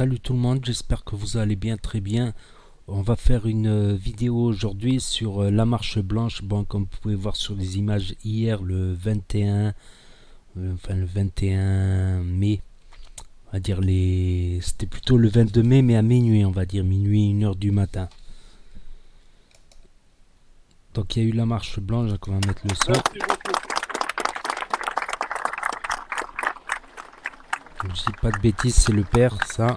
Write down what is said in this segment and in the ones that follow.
Salut tout le monde, j'espère que vous allez bien, très bien. On va faire une vidéo aujourd'hui sur la marche blanche. Bon, comme vous pouvez voir sur les images hier, le 21, le 21 mai, on va dire c'était plutôt le 22 mai, mais à minuit, on va dire minuit, 1 heure du matin. Donc il y a eu la marche blanche, donc on va mettre le son. Je dis pas de bêtises, c'est le père, ça.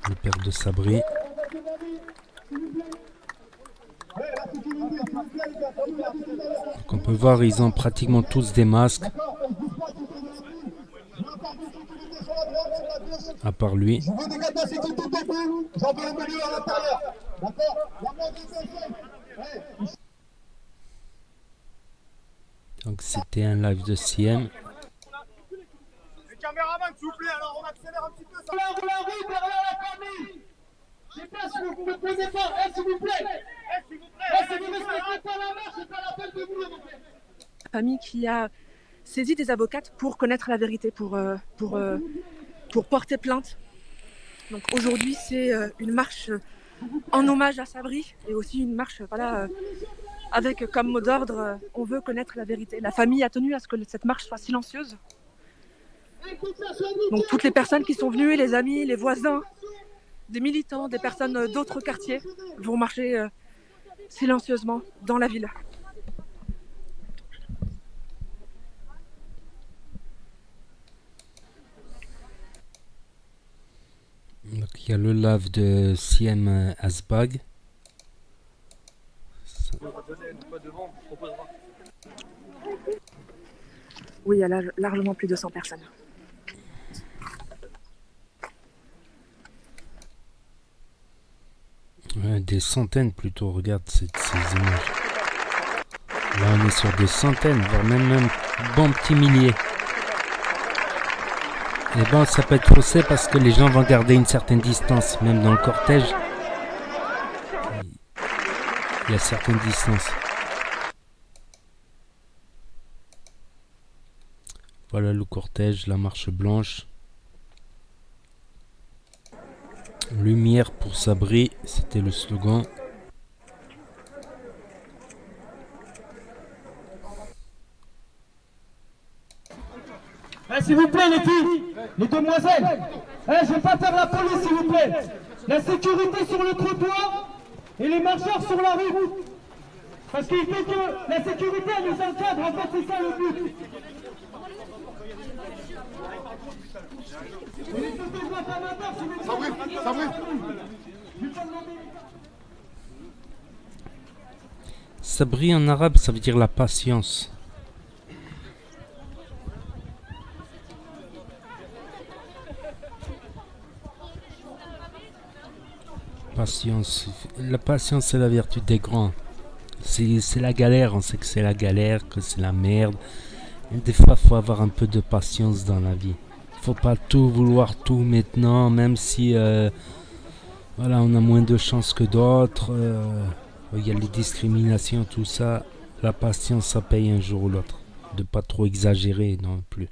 Le père de Sabri. Donc on peut voir, ils ont pratiquement tous des masques. À part lui. Donc c'était un live de CM. Les caméramans, s'il vous plaît, alors on accélère un petit peu ça. La rue derrière la famille. Je sais pas si vous ne me posez pas. S'il vous plaît. Si vous ne respectez pas la marche, c'est pas la peine de vous. Famille qui a saisi des avocates pour connaître la vérité, pour porter plainte. Donc aujourd'hui, c'est une marche en hommage à Sabri et aussi une marche avec comme mot d'ordre on veut connaître la vérité. La famille a tenu à ce que cette marche soit silencieuse. Donc toutes les personnes qui sont venues, les amis, les voisins, des militants, des personnes d'autres quartiers vont marcher silencieusement dans la ville. Donc il y a le live de CM Asbag. Oui, il y a largement plus de 100 personnes. Ouais, des centaines plutôt, regarde ces images. Là on est sur des centaines, voire même un bon petit millier. Et bon, ça peut être faussé parce que les gens vont garder une certaine distance, même dans le cortège. Il y a certaines distances. Voilà le cortège, la marche blanche. Lumière pour Sabri, c'était le slogan. S'il vous plaît, les filles, les demoiselles. Je vais pas faire la police, s'il vous plaît. La sécurité sur le trottoir et les marcheurs sur la rue. Parce qu'il faut que la sécurité elle nous encadre, en fait, c'est ça le but. Sabri en arabe, ça veut dire la patience. Patience. La patience, c'est la vertu des grands. C'est la galère, on sait que c'est la galère, que c'est la merde. Et des fois, il faut avoir un peu de patience dans la vie. Faut pas tout vouloir tout maintenant, même si voilà, on a moins de chance que d'autres. Il y a les discriminations, tout ça. La patience, ça paye un jour ou l'autre. De pas trop exagérer non plus.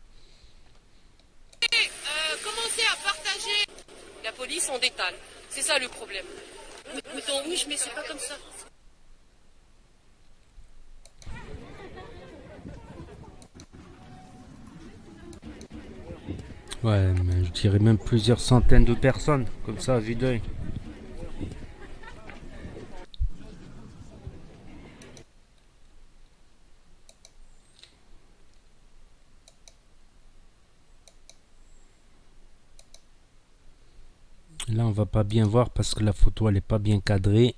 Commencer à partager la police en détale. C'est ça le problème. Mouton rouge, mais c'est pas comme ça. Ouais, mais je dirais même plusieurs centaines de personnes, comme ça, à vue d'œil. Là, on va pas bien voir parce que la photo, elle est pas bien cadrée.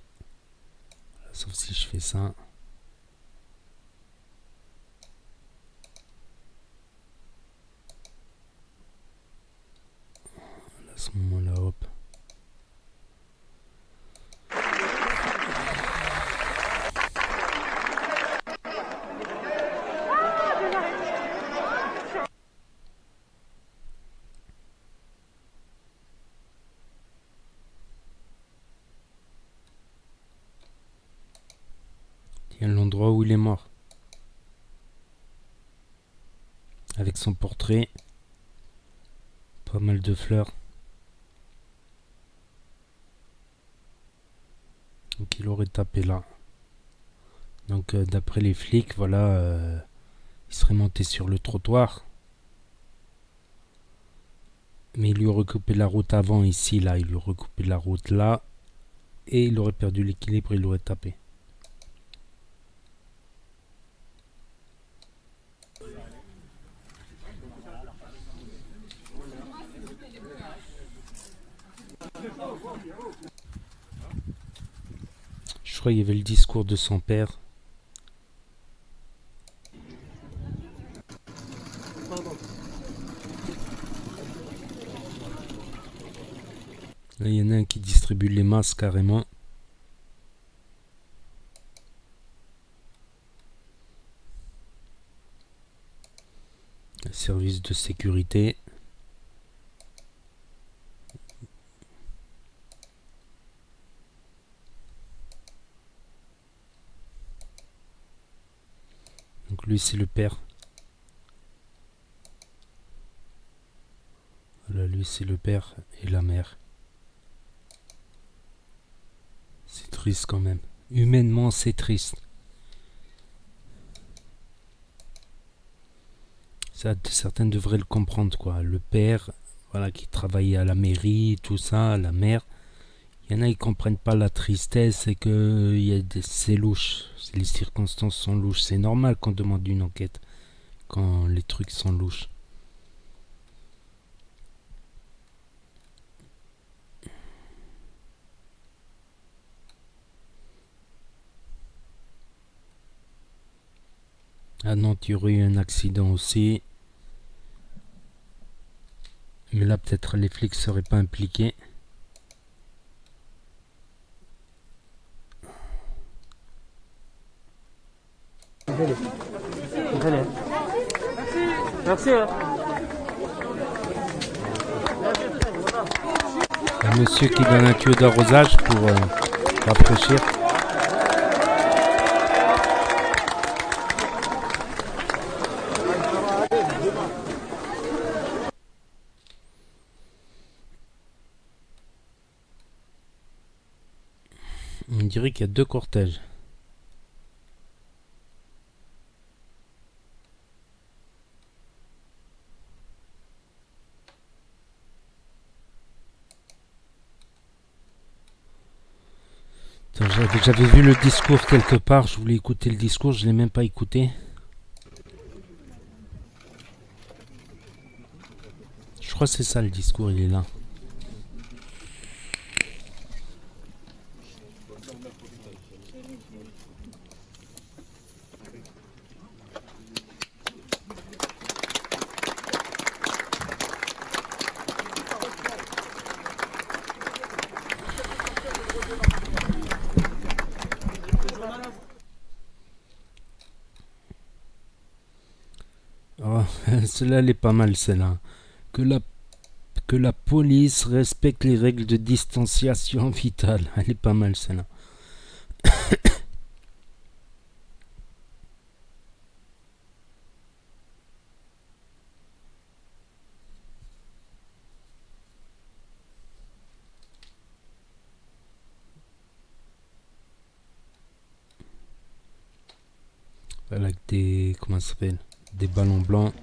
Sauf si je fais ça. À ce moment-là, hop. Il y a l'endroit où il est mort. Avec son portrait. Pas mal de fleurs. Donc il aurait tapé là. Donc d'après les flics, voilà, il serait monté sur le trottoir. Mais il lui aurait coupé la route avant ici, là. Il lui aurait coupé la route là. Et il aurait perdu l'équilibre, il aurait tapé. Je crois qu'il y avait le discours de son père. Là, il y en a un qui distribue les masques carrément. Le service de sécurité. Donc lui c'est le père. Voilà, lui c'est le père et la mère. C'est triste quand même. Humainement c'est triste. Ça, certains devraient le comprendre quoi. Le père, voilà, qui travaillait à la mairie, tout ça, la mère. Il y en a qui comprennent pas la tristesse et que c'est louche. Les circonstances sont louches. C'est normal qu'on demande une enquête quand les trucs sont louches. À Nantes, il y aurait eu un accident aussi. Mais là, peut-être les flics ne seraient pas impliqués. Merci. Un monsieur qui donne un tuyau d'arrosage pour rafraîchir. On dirait qu'il y a deux cortèges. J'avais vu le discours quelque part, je voulais écouter le discours, je ne l'ai même pas écouté. Je crois que c'est ça le discours, il est là. Oh, celle-là, elle est pas mal, celle-là. Que la police respecte les règles de distanciation vitale. Elle est pas mal, celle-là. Voilà, avec des... Comment ça s'appelle? Des ballons blancs.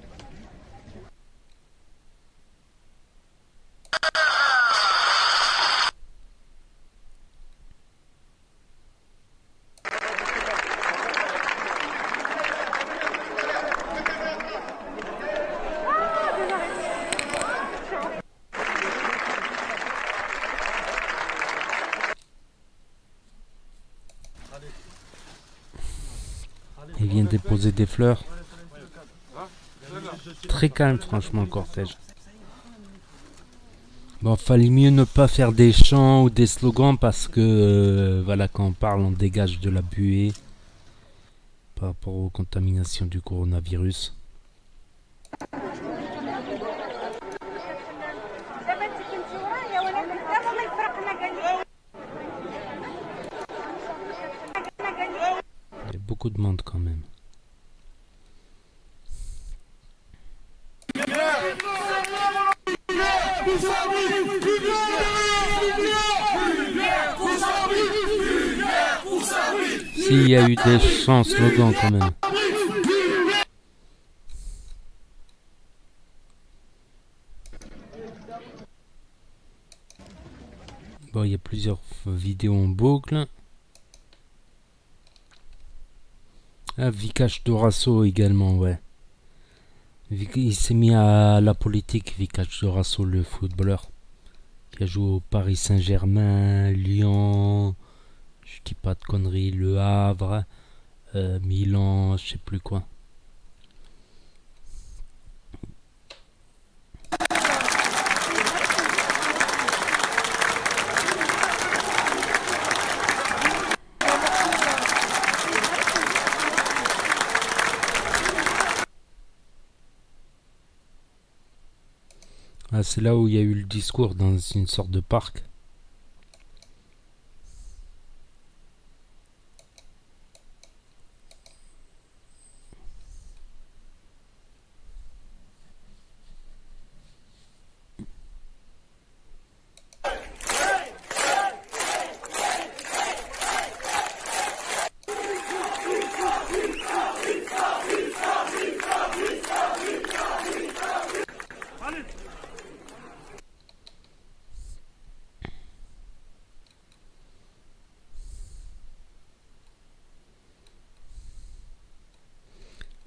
Il vient déposer des fleurs. Très calme, franchement, le cortège. Bon, fallait mieux ne pas faire des chants ou des slogans parce que, voilà, quand on parle, on dégage de la buée par rapport aux contaminations du coronavirus. Il y a beaucoup de monde quand même. S'il y a eu des chants slogans quand même. Bon, il y a plusieurs vidéos en boucle. Ah, Vikash Dorasso également, ouais. Il s'est mis à la politique, Vikash Dorasso, le footballeur. Qui a joué au Paris Saint-Germain, Lyon, je dis pas de conneries, Le Havre, Milan, je sais plus quoi. Ah, c'est là où il y a eu le discours dans une sorte de parc.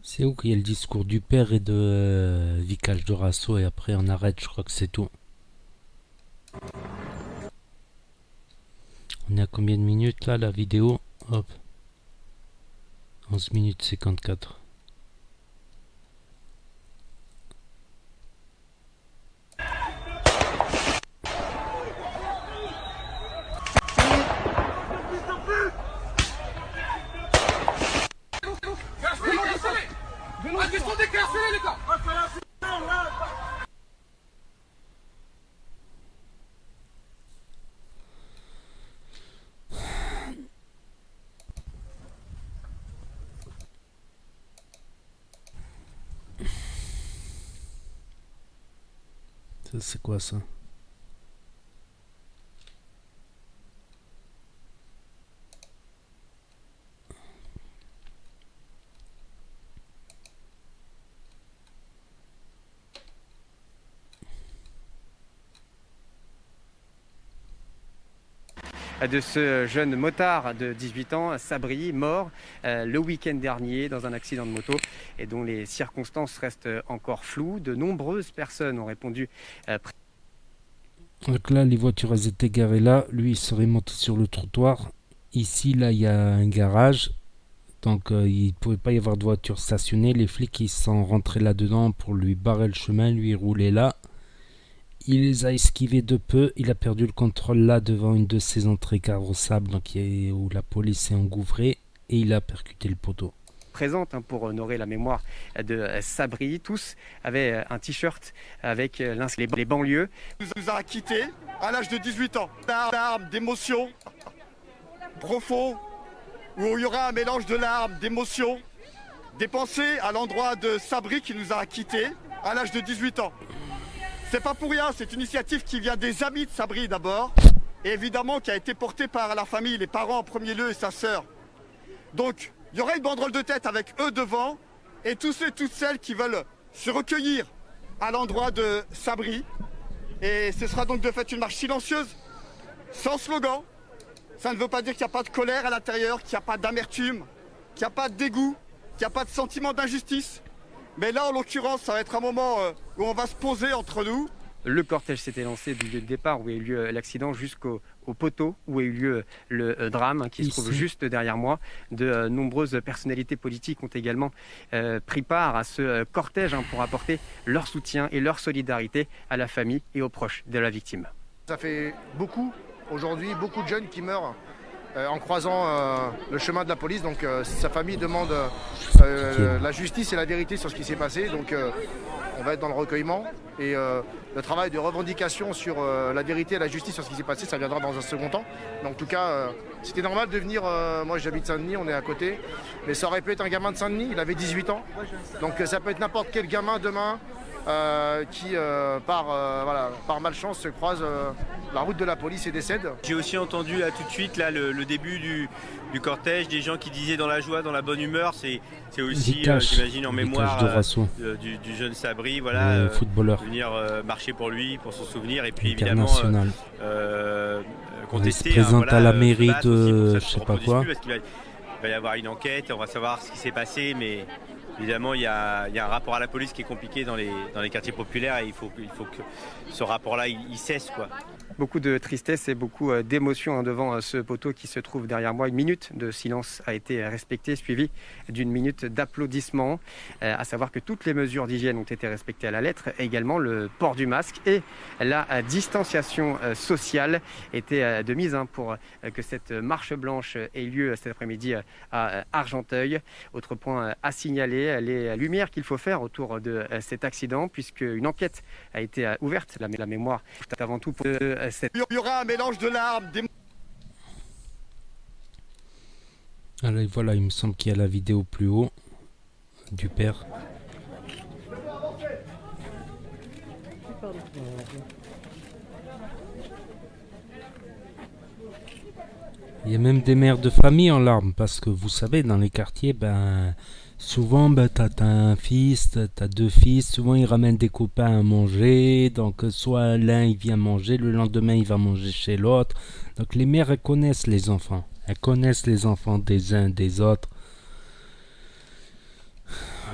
C'est où qu'il y a le discours du père et de Vikash Dorasso et après on arrête, je crois que c'est tout. On est à combien de minutes là la vidéo? Hop. 11 minutes 54. Ça c'est quoi ça? De ce jeune motard de 18 ans, Sabri, mort le week-end dernier dans un accident de moto et dont les circonstances restent encore floues. De nombreuses personnes ont répondu. Donc là, les voitures elles étaient garées là. Lui, il serait monté sur le trottoir. Ici, là, il y a un garage. Donc, il ne pouvait pas y avoir de voiture stationnée. Les flics, ils sont rentrés là-dedans pour lui barrer le chemin. Lui, il roulait là. Il les a esquivés de peu. Il a perdu le contrôle là devant une de ses entrées carrossables donc, où la police s'est engouffrée. Et il a percuté le poteau. Présente pour honorer la mémoire de Sabri. Tous avaient un t-shirt avec les banlieues. Il nous a quittés à l'âge de 18 ans. Larmes, d'émotions, profond, où il y aura un mélange de larmes, d'émotions, des pensées à l'endroit de Sabri qui nous a quittés à l'âge de 18 ans. C'est pas pour rien, c'est une initiative qui vient des amis de Sabri d'abord, et évidemment qui a été portée par la famille, les parents en premier lieu et sa sœur. Donc, il y aura une banderole de tête avec eux devant, et tous ceux et toutes celles qui veulent se recueillir à l'endroit de Sabri. Et ce sera donc de fait une marche silencieuse, sans slogan. Ça ne veut pas dire qu'il n'y a pas de colère à l'intérieur, qu'il n'y a pas d'amertume, qu'il n'y a pas de dégoût, qu'il n'y a pas de sentiment d'injustice. Mais là, en l'occurrence, ça va être un moment où on va se poser entre nous. Le cortège s'était lancé du lieu de départ où a eu lieu l'accident jusqu'au poteau où a eu lieu le drame qui se trouve juste derrière moi. De nombreuses personnalités politiques ont également pris part à ce cortège pour apporter leur soutien et leur solidarité à la famille et aux proches de la victime. Ça fait beaucoup aujourd'hui, beaucoup de jeunes qui meurent en croisant le chemin de la police. Donc sa famille demande la justice et la vérité sur ce qui s'est passé. Donc on va être dans le recueillement et le travail de revendication sur la vérité et la justice sur ce qui s'est passé, ça viendra dans un second temps. Mais en tout cas, c'était normal de venir, moi j'habite Saint-Denis, on est à côté, mais ça aurait pu être un gamin de Saint-Denis, il avait 18 ans. Donc ça peut être n'importe quel gamin demain qui, par malchance, se croise la route de la police et décède. J'ai aussi entendu là tout de suite là, le début du cortège, des gens qui disaient dans la joie, dans la bonne humeur. C'est aussi, j'imagine, en mémoire du jeune Sabri, voilà, footballeur. venir marcher pour lui, pour son souvenir, et puis évidemment contester. Il se présente à la mairie de je sais pas quoi. Parce qu'il va y avoir une enquête, on va savoir ce qui s'est passé, mais évidemment il y a un rapport à la police qui est compliqué dans les quartiers populaires, et il faut que ce rapport-là il cesse, quoi. Beaucoup de tristesse et beaucoup d'émotion devant ce poteau qui se trouve derrière moi. 1 minute de silence a été respectée, suivie d'1 minute d'applaudissements. À savoir que toutes les mesures d'hygiène ont été respectées à la lettre, également le port du masque et la distanciation sociale était de mise pour que cette marche blanche ait lieu cet après-midi à Argenteuil. Autre point à signaler, les lumières qu'il faut faire autour de cet accident, puisque une enquête a été ouverte. La mémoire, avant tout, pour il y aura un mélange de larmes, Alors voilà, il me semble qu'il y a la vidéo plus haut du père. Il y a même des mères de famille en larmes, parce que vous savez, dans les quartiers, souvent, t'as un fils, t'as 2 fils, souvent ils ramènent des copains à manger, donc soit l'un il vient manger, le lendemain il va manger chez l'autre. Donc les mères, elles connaissent les enfants, des uns, des autres.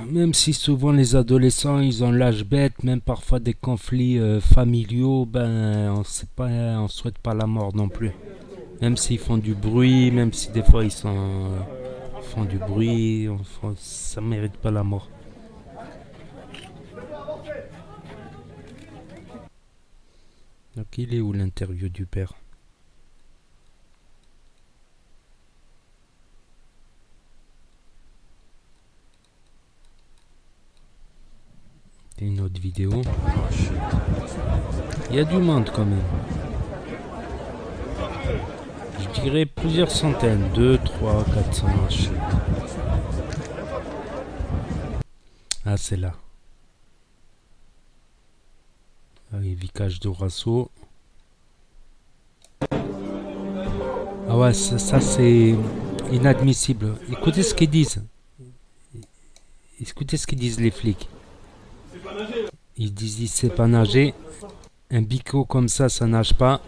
Même si souvent les adolescents, ils ont l'âge bête, même parfois des conflits familiaux, on souhaite pas la mort non plus. Même s'ils font du bruit, même si des fois ils font du bruit, ça mérite pas la mort. Donc il est où l'interview du père? C'est une autre vidéo. Il y a du monde quand même. Je dirais plusieurs centaines, 2, 3, 400. Ah, c'est là. Ah oui, Vicage d'Orasso. Ah ouais, ça c'est inadmissible. Écoutez ce qu'ils disent. Écoutez ce qu'ils disent les flics. Ils disent c'est pas nager. Un bico comme ça nage pas.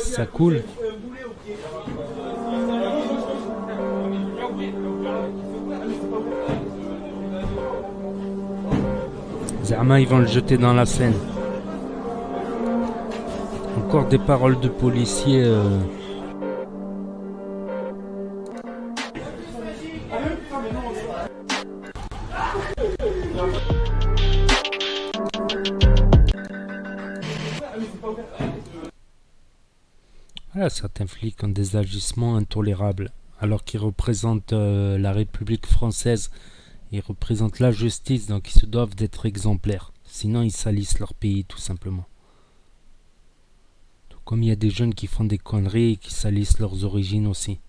Ça coule. Zama, ils vont le jeter dans la Seine. Encore des paroles de policiers. Voilà, certains flics ont des agissements intolérables, alors qu'ils représentent la République française. Ils représentent la justice, donc ils se doivent d'être exemplaires. Sinon, ils salissent leur pays, tout simplement. Tout comme il y a des jeunes qui font des conneries et qui salissent leurs origines aussi.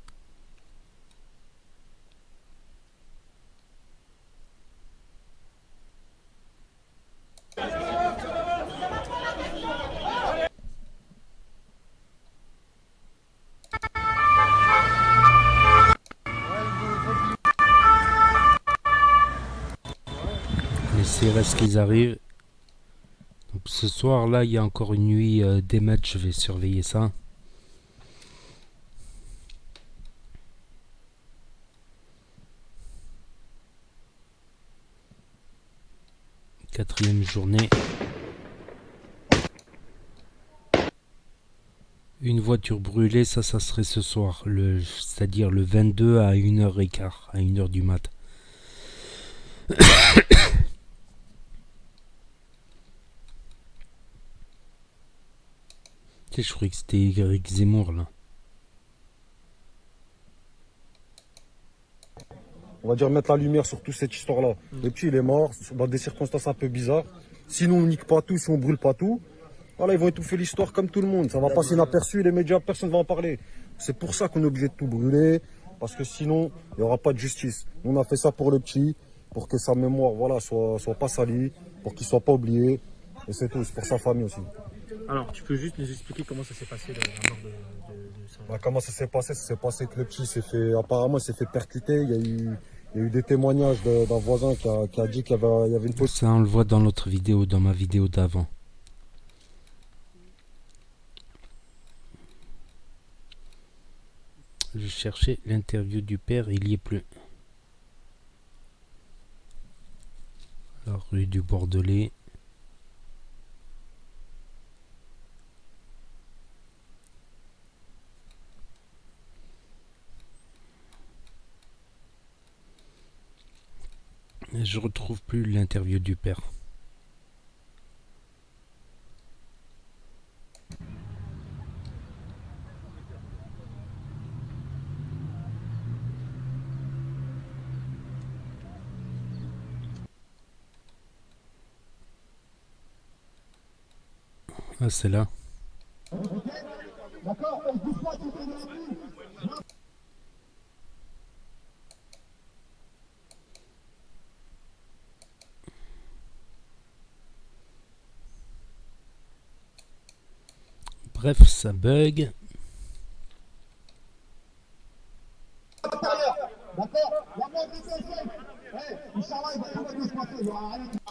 Les CRS qu'ils arrivent. Donc ce soir là il y a encore une nuit des matchs, je vais surveiller ça. Quatrième journée. Une voiture brûlée, ça serait ce soir, c'est-à-dire le 22 à 1h15, à 1h du mat. Je croyais que c'était Eric Zemmour là. On va dire mettre la lumière sur toute cette histoire-là. Le petit il est mort, dans des circonstances un peu bizarres. Si nous on nique pas tout, si on brûle pas tout, voilà, ils vont étouffer l'histoire comme tout le monde. Ça va passer inaperçu, les médias, personne ne va en parler. C'est pour ça qu'on est obligé de tout brûler, parce que sinon, il n'y aura pas de justice. Nous, on a fait ça pour le petit, pour que sa mémoire voilà, soit pas salie, pour qu'il soit pas oublié. Et c'est tout, c'est pour sa famille aussi. Alors, tu peux juste nous expliquer comment ça s'est passé, la mort de ça. Bah, comment ça s'est passé? Ça s'est passé que le petit apparemment, il s'est fait percuter. Il y a eu des témoignages d'un voisin qui a dit qu'il y avait une fausse. Ça, on le voit dans l'autre vidéo, dans ma vidéo d'avant. Je cherchais l'interview du père, il y est plus. La rue du Bordelais. Et je retrouve plus l'interview du père. Ah, c'est là. Bref, ça bug.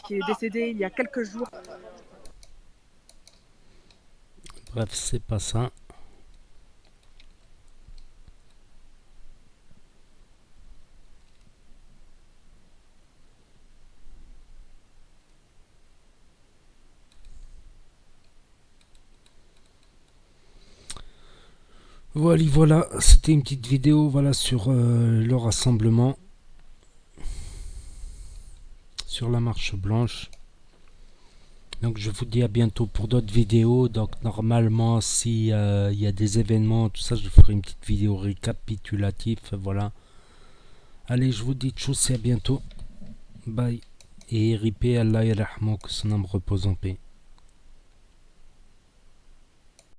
Qui est décédé il y a quelques jours. Bref, c'est pas ça. Voilà, c'était une petite vidéo voilà, sur le rassemblement. Sur la marche blanche. Donc je vous dis à bientôt pour d'autres vidéos. Donc normalement si y a des événements, tout ça, je ferai une petite vidéo récapitulative. Voilà. Allez, je vous dis tchuss et à bientôt. Bye. Et RIP Allah yarahmouk, que son âme repose en paix.